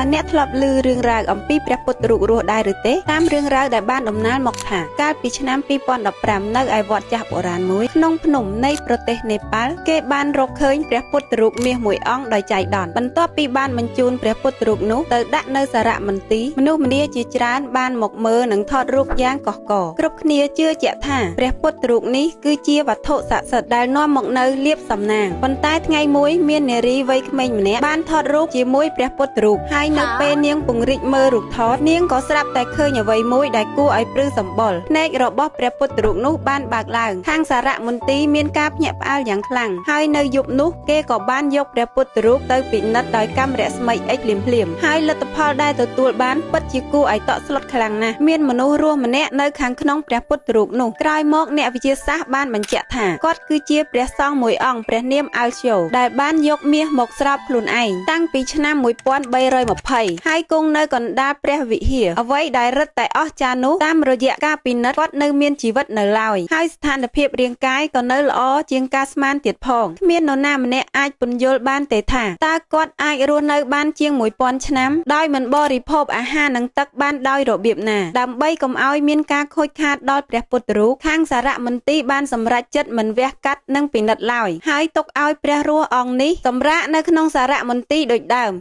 តើអ្នកធ្លាប់ឮរឿងរ៉ាវអំពីព្រះពុទ្ធរូបរស់ដែរឬទេតាមរឿងរ៉ាវដែលបានដំណាលមកថាកាលពីឆ្នាំ2015នៅឯវត្តចាស់បុរាណមួយក្នុងភ្នំនៃប្រទេសនេប៉ាល់គេបានរកឃើញព្រះពុទ្ធរូបមាសមួយអង្គដោយចៃដន្យបន្ទាប់ពីបានបញ្ជូនព្រះពុទ្ធរូបនោះទៅដាក់នៅសារមន្ទីរមនុស្សម្នាជាច្រើនបានមកមើលនិងថតរូបយ៉ាងកុះករគ្រប់គ្នាជឿជាក់ថាព្រះពុទ្ធរូបនេះគឺជាវត្ថុស័ក្តិសិទ្ធិដែលនាំមកនៅលាភសំណាងប៉ុន្តែថ្ងៃមួយមាននារីវ័យក្មេងម្នាក់បានថតរូបជាមួយព្រះពុទ្ធរូបហើយនៅពេលនាងពង្រីកមើលរូបថតនាងក៏ស្រាប់តែឃើញអ្វីមួយដែលគួរឲ្យព្រឺសម្បុរភ្នែករបស់ព្រះពុទ្ធរូបនោះបានបើកឡើងខាងសារមន្ទីរមានការភ្ញាក់ផ្អើលយ៉ាងខ្លាំងហើយនៅយប់នោះគេក៏បានយកព្រះពុទ្ធរូបទៅពិនិត្យដោយកាំរស្មីអិចភ្លាមៗហើយលទ្ធផលដែលទទួលបានពិតជាគួរឲ្យតក់ស្លុតខ្លាំងណាស់មានមនុស្សរស់ម្នាក់នៅខាងក្នុងព្រះពុទ្ធរូបនោះក្រោយមកអ្នកវិទ្យាសាស្ត្របានបញ្ជាក់ថាគាត់គឺជាព្រះសង្ឃមួយអង្គព្រះនាមអាល់ឈូដែលបានយកមាសមកស្រោបខ្លួនឯងតាំងពីឆ្នាំ1320ហើយគង់នៅកណ្ដាលព្រះវិហារអ្វីដែលរឹតតែអស្ចារ្យនោះតាមរយៈការពិនិត្យគាត់នៅមានជីវិតនៅឡើយហើយស្ថានភាពរាងកាយក៏នៅល្អជាងការស្មានទៀតផងគ្មាននរណាម្នាក់អាចពន្យល់បានទេថាតើគាត់អាចរស់នៅបានជាង1000ឆ្នាំដោយមិនបរិភោគអាហារនិងទឹកបានដោយរបៀបណាដើម្បីកុំឲ្យមានការខូចខាតដល់ព្រះពុទ្ធរូបខាងសារមន្ទីរបានសម្រេចចិត្តមិនវះកាត់និងពិនិត្យឡើយហើយទុកឲ្យព្រះរស់អង្គនេះសម្រាកនៅក្នុងសារមន្ទីរដូចដើម